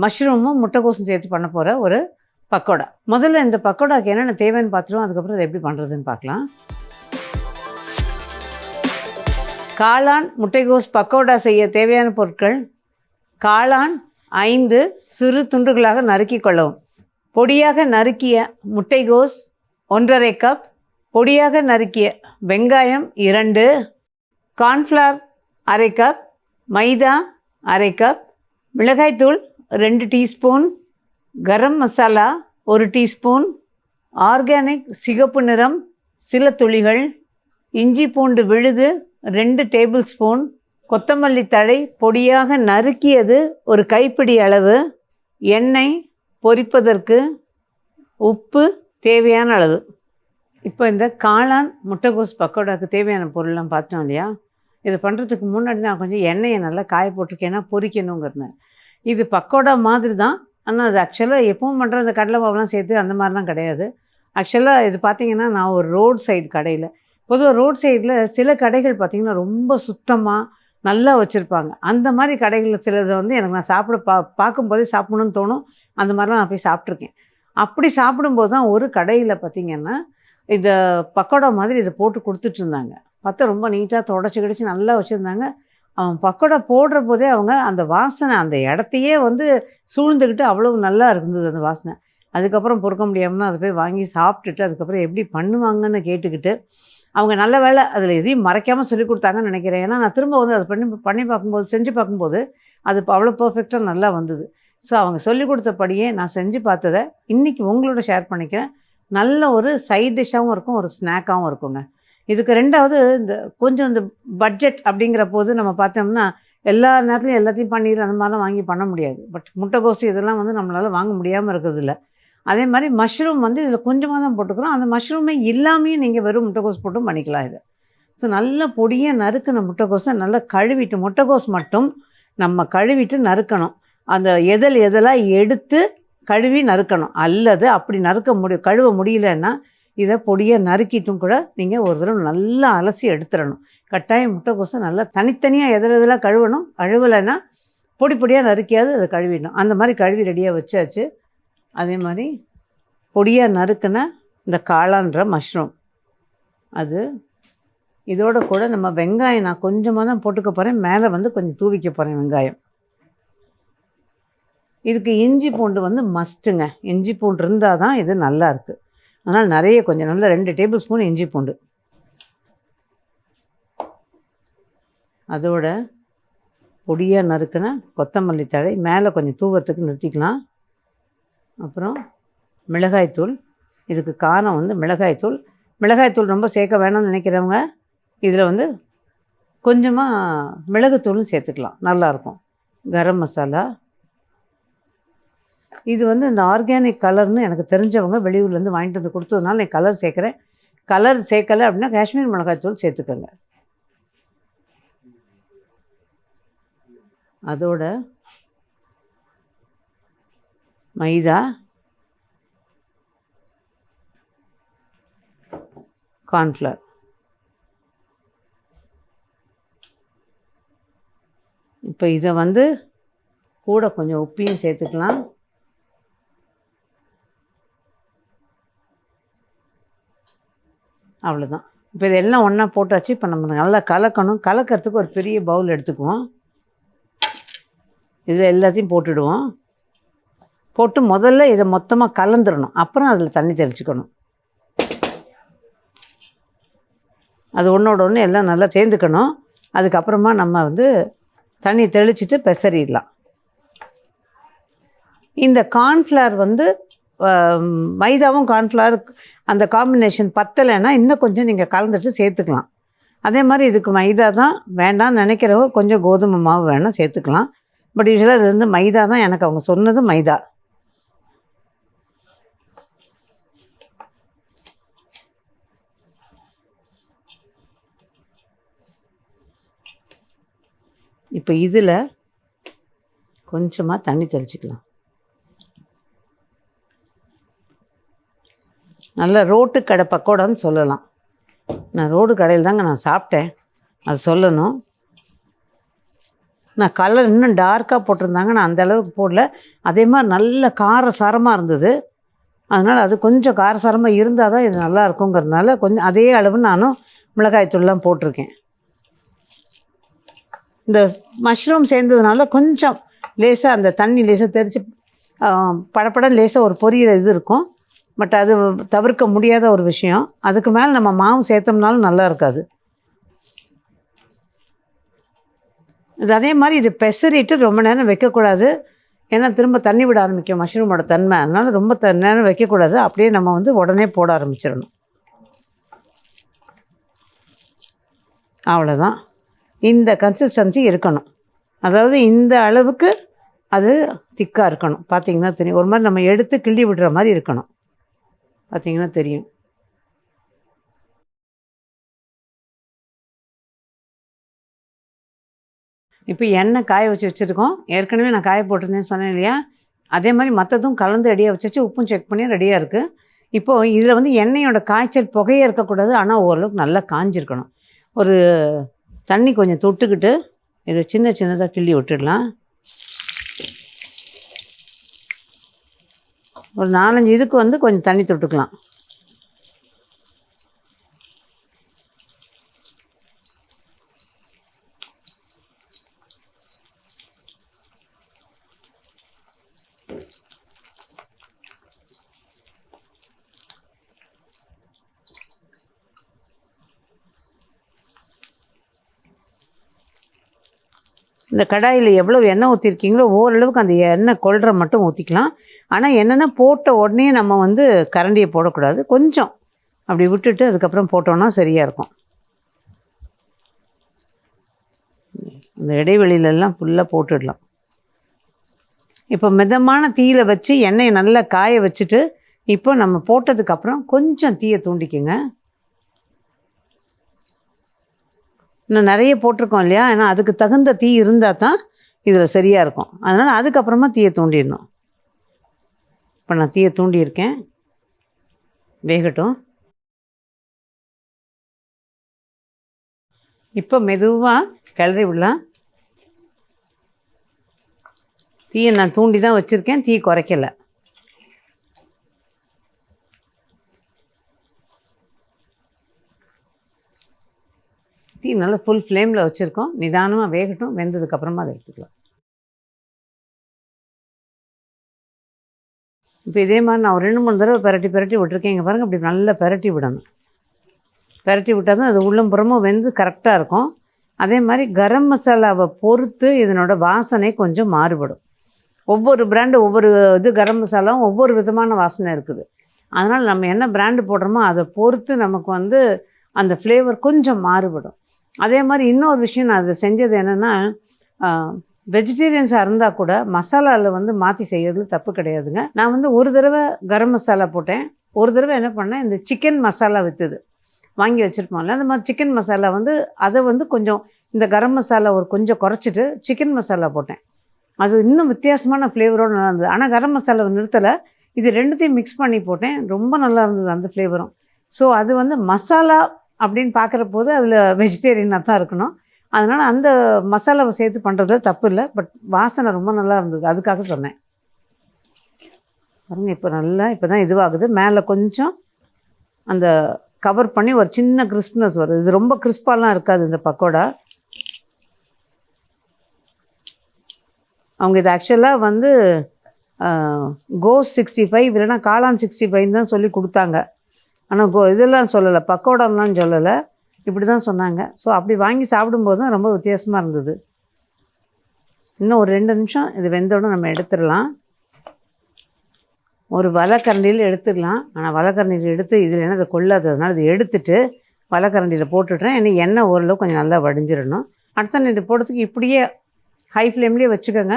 மஷ்ரூமும் முட்டைக்கோஸும் சேர்த்து பண்ண போகிற ஒரு பக்கோடா. முதல்ல இந்த பக்கோடாக்கு என்னென்ன தேவைன்னு பார்த்துருவோம், அதுக்கப்புறம் அதை எப்படி பண்ணுறதுன்னு பார்க்கலாம். காளான் முட்டைக்கோஸ் பக்கோடா செய்ய தேவையான பொருட்கள்: காளான் 5 சிறு துண்டுகளாக நறுக்கி கொள்ளவும், பொடியாக நறுக்கிய முட்டைக்கோஸ் 1½ கப், பொடியாக நறுக்கிய வெங்காயம் 2, கார்ன்ஃப்ளவர் 1/2 கப், மைதா 1/2 கப், மிளகாய்த்தூள் 2 teaspoon, garam masala 1 teaspoon, organic சிகப்பு நிறம் சில துளிகள், இஞ்சி பூண்டு விழுது 2 டேபிள் ஸ்பூன், கொத்தமல்லி தழை பொடியாக நறுக்கியது 1 கைப்பிடி அளவு, எண்ணெய் பொரிப்பதற்கு, உப்பு தேவையான அளவு. இப்போ இந்த காளான் முட்டைக்கோஸ் பக்கோடாவுக்கு தேவையான பொருள்லாம் பார்த்தோம் இல்லையா? இதை பண்ணுறதுக்கு முன்னாடி நான் கொஞ்சம் எண்ணெயை நல்லா காய போட்டிருக்கேன்னா பொரிக்கணுங்கிறேன். இது பக்கோடா மாதிரி தான், ஆனால் அது ஆக்சுவலாக எப்பவும் பண்ணுற அந்த கடலை மாவுலாம் சேர்த்து அந்த மாதிரிலாம் கிடையாது. ஆக்சுவலாக இது பார்த்திங்கன்னா நான் ஒரு ரோட் சைடு கடையில், பொதுவாக ரோட் சைடில் சில கடைகள் பார்த்திங்கன்னா ரொம்ப சுத்தமாக நல்லா வச்சுருப்பாங்க. அந்த மாதிரி கடைகளில் சிலதை வந்து எனக்கு நான் சாப்பிட பார்க்கும்போதே சாப்பிடணும்னு தோணும். அந்த மாதிரிலாம் நான் போய் சாப்பிட்ருக்கேன். அப்படி சாப்பிடும்போது தான் ஒரு கடையில் பார்த்திங்கன்னா இந்த பக்கோடா மாதிரி இதை போட்டு கொடுத்துட்ருந்தாங்க. பார்த்தா ரொம்ப நீட்டாக தொடச்சி கிடச்சி நல்லா வச்சுருந்தாங்க. அவன் பக்கோடா போடுற போதே அவங்க அந்த வாசனை அந்த இடத்தையே வந்து சூழ்ந்துக்கிட்டு அவ்வளோ நல்லா இருந்தது அந்த வாசனை. அதுக்கப்புறம் பொறுக்க முடியாமல் தான் அதை போய் வாங்கி சாப்பிட்டுட்டு அதுக்கப்புறம் எப்படி பண்ணுவாங்கன்னு கேட்டுக்கிட்டு, அவங்க நல்ல வேலை அதில் எதையும் மறைக்காமல் சொல்லி கொடுத்தாங்கன்னு நினைக்கிறேன். ஏன்னா நான் திரும்ப வந்து அதை பண்ணி பார்க்கும்போது செஞ்சு பார்க்கும்போது அது அவ்வளோ பர்ஃபெக்டாக நல்லா வந்தது. ஸோ அவங்க சொல்லிக் கொடுத்தபடியே நான் செஞ்சு பார்த்ததை இன்றைக்கி உங்களோட ஷேர் பண்ணிக்கிறேன். நல்ல ஒரு சைட் டிஷ்ஷாகவும் இருக்கும், ஒரு ஸ்நாக்காகவும் இருக்குங்க. இதுக்கு 2வது இந்த கொஞ்சம் இந்த பட்ஜெட் அப்படிங்கிற போது நம்ம பார்த்தோம்னா எல்லா நேரத்துலையும் எல்லாத்தையும் பன்னீர் அந்த மாதிரிலாம் வாங்கி பண்ண முடியாது. பட் முட்டைக்கோசு இதெல்லாம் வந்து நம்மளால் வாங்க முடியாமல் இருக்கிறதில்ல. அதே மாதிரி மஷ்ரூம் வந்து இதில் கொஞ்சமாக தான் போட்டுக்கிறோம். அந்த மஷ்ரூமே இல்லாமையும் நீங்கள் வெறும் முட்டைக்கோஸ் போட்டும் பண்ணிக்கலாம் இது. ஸோ நல்ல பொடியாக நறுக்கின முட்டைக்கோஸை நல்லா கழுவிட்டு, முட்டைக்கோஸ் மட்டும் நம்ம கழுவிட்டு நறுக்கணும். அந்த எதெல்லாம் எடுத்து கழுவி நறுக்கணும். அல்லது அப்படி கழுவ முடியலன்னா இதை பொடியாக நறுக்கிட்டும் கூட நீங்கள் ஒரு தடவை நல்லா அலசி எடுத்துடணும். கட்டாயம் முட்டைக்கோஸை நல்லா தனித்தனியாக எதெல்லாம் கழுவணும். கழுவலைன்னா பொடியாக நறுக்கியாவது அதை கழுவிடணும். அந்த மாதிரி கழுவி ரெடியாக வச்சாச்சு. அதே மாதிரி பொடியாக நறுக்கின இந்த காளான்ற மஷ்ரூம், அது இதோட கூட நம்ம வெங்காயம் நான் கொஞ்சமாக தான் போட்டுக்க போகிறேன். மேலே வந்து கொஞ்சம் தூவிக்க போகிறேன் வெங்காயம். இதுக்கு இஞ்சி பூண்டு வந்து மஸ்ட்டுங்க. இஞ்சி பூண்டு இருந்தால் தான் இது நல்லா இருக்குது. அதனால் நிறைய கொஞ்சம் நல்லா 2 டேபிள் ஸ்பூன் இஞ்சி பூண்டு, அதோட பொடியாக நறுக்கின கொத்தமல்லி தழை மேலே கொஞ்சம் தூவறதுக்கு நிறுத்திக்கலாம். அப்புறம் மிளகாய்த்தூள், இதுக்கு காரம் வந்து மிளகாய்த்தூள் ரொம்ப சேர்க்க வேணாம்னு நினைக்கிறவங்க இதில் வந்து கொஞ்சமாக மிளகுத்தூளும் சேர்த்துக்கலாம், நல்லாயிருக்கும். கரம் மசாலா, இது வந்து இந்த ஆர்கானிக் கலர்னு எனக்கு தெரிஞ்சவங்க வெளியூர்லேருந்து வாங்கிட்டு வந்து கொடுத்ததுனால நான் கலர் சேர்க்குறேன். கலர் சேர்க்கலை அப்படின்னா காஷ்மீர் மிளகாய்த்தூள் சேர்த்துக்கோங்க. அதோட மைதா, கார்ன்ஃப்ளவர், இப்போ இதை வந்து கூட கொஞ்சம் உப்பையும் சேர்த்துக்கலாம். அவ்வளோதான். இப்போ இதெல்லாம் ஒன்றா போட்டாச்சு. இப்போ நம்ம நல்லா கலக்கணும். கலக்கிறதுக்கு ஒரு பெரிய பவுல் எடுத்துக்குவோம். இதில் எல்லாத்தையும் போட்டுடுவோம். போட்டு முதல்ல இதை மொத்தமாக கலந்துடணும். அப்புறம் அதில் தண்ணி தெளிச்சுக்கணும். அது ஒன்றோட ஒன்று எல்லாம் நல்லா சேர்ந்துக்கணும். அதுக்கப்புறமா நம்ம வந்து தண்ணி தெளிச்சுட்டு பெசறிடலாம். இந்த கார்ன்ஃப்ளவர் வந்து மைதாவும் கார்ன்ஃப்ளவர் அந்த காம்பினேஷன் பத்தலைன்னா இன்னும் கொஞ்சம் நீங்கள் கலந்துட்டு சேர்த்துக்கலாம். அதே மாதிரி இதுக்கு மைதா தான் வேண்டாம்னு நினைக்கிறவங்க கொஞ்சம் கோதுமை மாவு வேணால் சேர்த்துக்கலாம். பட் யூஸ்வலாக இது வந்து மைதா தான். எனக்கு அவங்க சொன்னது மைதா. இப்போ இதில் கொஞ்சமாக தண்ணி தெளிச்சிக்கலாம். நல்ல ரோட்டு கடை பக்கோடான்னு சொல்லலாம். நான் ரோடு கடையில் தாங்க நான் சாப்பிட்டேன், அது சொல்லணும். நான் கலர் இன்னும் டார்க்காக போட்டிருந்தாங்க, நான் அந்த அளவுக்கு போடல. அதே மாதிரி நல்ல காரசாரமாக இருந்தது. அதனால் அது கொஞ்சம் காரசாரமாக இருந்தால் தான் இது நல்லா இருக்குங்கிறதுனால கொஞ்சம் அதே அளவு நானும் மிளகாய்த்தூள்லாம் போட்டிருக்கேன். இந்த மஷ்ரூம் சேர்ந்ததுனால கொஞ்சம் லேசாக அந்த தண்ணி லேசாக தெரித்து படப்படம் லேசாக ஒரு பொரியிற இது இருக்கும். பட் அது தவிர்க்க முடியாத ஒரு விஷயம். அதுக்கு மேலே நம்ம மாவு சேர்த்தோம்னாலும் நல்லா இருக்காது. இது அதே மாதிரி இது பெசரிட்டு ரொம்ப நேரம் வைக்கக்கூடாது. ஏன்னா திரும்ப தண்ணி விட ஆரம்பிக்கும் மஷ்ரூமோட தன்மை. அதனால் ரொம்ப நேரம் வைக்கக்கூடாது. அப்படியே நம்ம வந்து உடனே போட ஆரம்பிச்சிடணும். அவ்வளோதான். இந்த கன்சிஸ்டன்சி இருக்கணும். அதாவது இந்த அளவுக்கு அது திக்காக இருக்கணும். பார்த்திங்கன்னா தெரியும். ஒரு மாதிரி நம்ம எடுத்து கிள்ளி விடுற மாதிரி இருக்கணும். பார்த்திங்கன்னா தெரியும். இப்போ எண்ணெய் காய வச்சுருக்கோம். ஏற்கனவே நான் காய போட்டிருந்தேன்னு சொன்னேன் இல்லையா? அதே மாதிரி மற்றதும் கலந்து ரெடியாக வச்சு உப்பும் செக் பண்ணி ரெடியாக இருக்குது. இப்போது இதில் வந்து எண்ணெயோட காய்ச்சல் புகையே இருக்கக்கூடாது. ஆனால் ஓரளவுக்கு நல்லா காஞ்சிருக்கணும். ஒரு தண்ணி கொஞ்சம் தொட்டுக்கிட்டு இதை சின்ன சின்னதாக கிள்ளி விட்டுடலாம். ஒரு 4-5 இதுக்கு வந்து கொஞ்சம் தண்ணி தொட்டுக்கலாம். இந்த கடாயில் எவ்வளோ எண்ணெய் ஊற்றிருக்கீங்களோ ஓரளவுக்கு அந்த எண்ணெய் கொள்கிற மட்டும் ஊற்றிக்கலாம். ஆனால் என்னென்னா போட்ட உடனே நம்ம வந்து கரண்டியை போடக்கூடாது. கொஞ்சம் அப்படி விட்டுட்டு அதுக்கப்புறம் போட்டோன்னா சரியாக இருக்கும். இந்த இடைவெளியிலெல்லாம் ஃபுல்லாக போட்டுடலாம். இப்போ மிதமான தீயில் வச்சு எண்ணெயை நல்லா காய வச்சுட்டு இப்போ நம்ம போட்டதுக்கப்புறம் கொஞ்சம் தீயை தூண்டிக்குங்க. இன்னும் நிறைய போட்டிருக்கோம் இல்லையா? ஏன்னா அதுக்கு தகுந்த தீ இருந்தால் தான் இதில் சரியாக இருக்கும். அதனால் அதுக்கப்புறமா தீயை தூண்டிடணும். இப்போ நான் தீயை தூண்டியிருக்கேன். வேகட்டும். இப்போ மெதுவாக கிளறி விடலாம். தீயை நான் தூண்டி தான் வச்சுருக்கேன். தீ குறைக்கலை. தீ நல்லா ஃபுல் ஃப்ளேமில் வச்சுருக்கோம். நிதானமாக வேகட்டும். வெந்ததுக்கப்புறமா அதை எடுத்துக்கலாம். இப்போ இதே மாதிரி நான் ஒரு 2-3 தடவை பெரட்டி விட்டுருக்கேன். இங்கே பாருங்கள், அப்படி நல்லா பெரட்டி விடணும். பெரட்டி விட்டால் தான் அது உள்ளம் புறமும் வெந்து கரெக்டாக இருக்கும். அதே மாதிரி கரம் மசாலாவை பொறுத்து இதனோட வாசனை கொஞ்சம் மாறுபடும். ஒவ்வொரு பிராண்டு ஒவ்வொரு இது கரம் மசாலாவும் ஒவ்வொரு விதமான வாசனை இருக்குது. அதனால் நம்ம என்ன பிராண்டு போடுறோமோ அதை பொறுத்து நமக்கு வந்து அந்த ஃப்ளேவர் கொஞ்சம் மாறுபடும். அதே மாதிரி இன்னொரு விஷயம் நான் அதில் செஞ்சது என்னென்னா, வெஜிடேரியன்ஸாக இருந்தால் கூட மசாலாவில் வந்து மாற்றி செய்கிறது தப்பு கிடையாதுங்க. நான் வந்து ஒரு தடவை கரம் மசாலா போட்டேன். ஒரு தடவை என்ன பண்ணேன், இந்த சிக்கன் மசாலா விற்றுது வாங்கி வச்சுருப்போம்ல, அந்த மாதிரி சிக்கன் மசாலா வந்து அதை வந்து கொஞ்சம் இந்த கரம் மசாலா ஒரு கொஞ்சம் குறைச்சிட்டு சிக்கன் மசாலா போட்டேன். அது இன்னும் வித்தியாசமான ஃப்ளேவரோடு நல்லா இருந்தது. ஆனால் கரம் மசாலாவை நிறுத்தலை. இது ரெண்டுத்தையும் மிக்ஸ் பண்ணி போட்டேன். ரொம்ப நல்லா இருந்தது அந்த ஃப்ளேவரும். ஸோ அது வந்து மசாலா அப்படின்னு பார்க்குற போது அதில் வெஜிடேரியனாக தான் இருக்கணும். அதனால் அந்த மசாலாவை சேர்த்து பண்ணுறதுல தப்பு இல்லை. பட் வாசனை ரொம்ப நல்லா இருந்தது, அதுக்காக சொன்னேன். பாருங்கள், இப்போ நல்லா இப்போ தான் இதுவாகுது. மேலே கொஞ்சம் அந்த கவர் பண்ணி ஒரு சின்ன கிறிஸ்ப்னஸ் வருது. இது ரொம்ப கிறிஸ்பாலாம் இருக்காது இந்த பக்கோடா. அவங்க இது ஆக்சுவலாக வந்து கோஸ் 65 இல்லைன்னா காளான் 65 தான் சொல்லி கொடுத்தாங்க. ஆனால் இதெல்லாம் சொல்லலை, பக்கோடாலாம் சொல்லலை, இப்படி தான் சொன்னாங்க. ஸோ அப்படி வாங்கி சாப்பிடும்போது தான் ரொம்ப வித்தியாசமாக இருந்தது. இன்னும் ஒரு 2 நிமிஷம் இது வெந்தோடனே நம்ம எடுத்துடலாம். ஒரு வலைக்கரண்டியில் எடுத்துடலாம். ஆனால் வலைக்கரண்டியில் எடுத்து இதில் என்ன அதை கொள்ளாததுனால இதை எடுத்துட்டு வலைக்கரண்டியில் போட்டுடுறேன். ஏன்னா எண்ணெய் ஓரளவு கொஞ்சம் நல்லா வடிஞ்சிடணும். அடுத்த இது போடுறதுக்கு இப்படியே ஹை ஃப்ளேம்லேயே வச்சுக்கோங்க.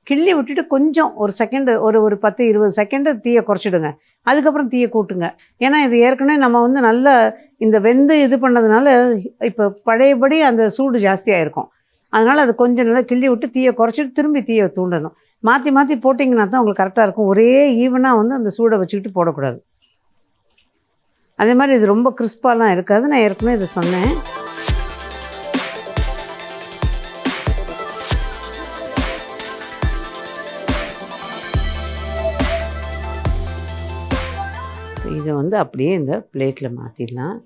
கிள்ளி விட்டுட்டு கொஞ்சம் ஒரு செகண்டு ஒரு 10-20 செகண்டு தீயை குறைச்சிடுங்க. அதுக்கப்புறம் தீயை கூட்டுங்க. ஏன்னா இது ஏற்கனவே நம்ம வந்து நல்ல இந்த வெந்து இது பண்ணதுனால இப்போ பழையபடி அந்த சூடு ஜாஸ்தியாக இருக்கும். அதனால் அது கொஞ்சம் நல்லா கிள்ளி விட்டு தீயை குறைச்சிட்டு திரும்பி தீயை தூண்டணும். மாற்றி மாற்றி போட்டிங்கன்னா தான் உங்களுக்கு கரெக்டாக இருக்கும். ஒரே ஈவனாக வந்து அந்த சூடை வச்சுக்கிட்டு போடக்கூடாது. அதே மாதிரி இது ரொம்ப கிறிஸ்பாலாம் இருக்காது. நான் ஏற்கனவே இதை சொன்னேன். இதை வந்து அப்படியே இந்த பிளேட்டில் மாற்றிடலாம்.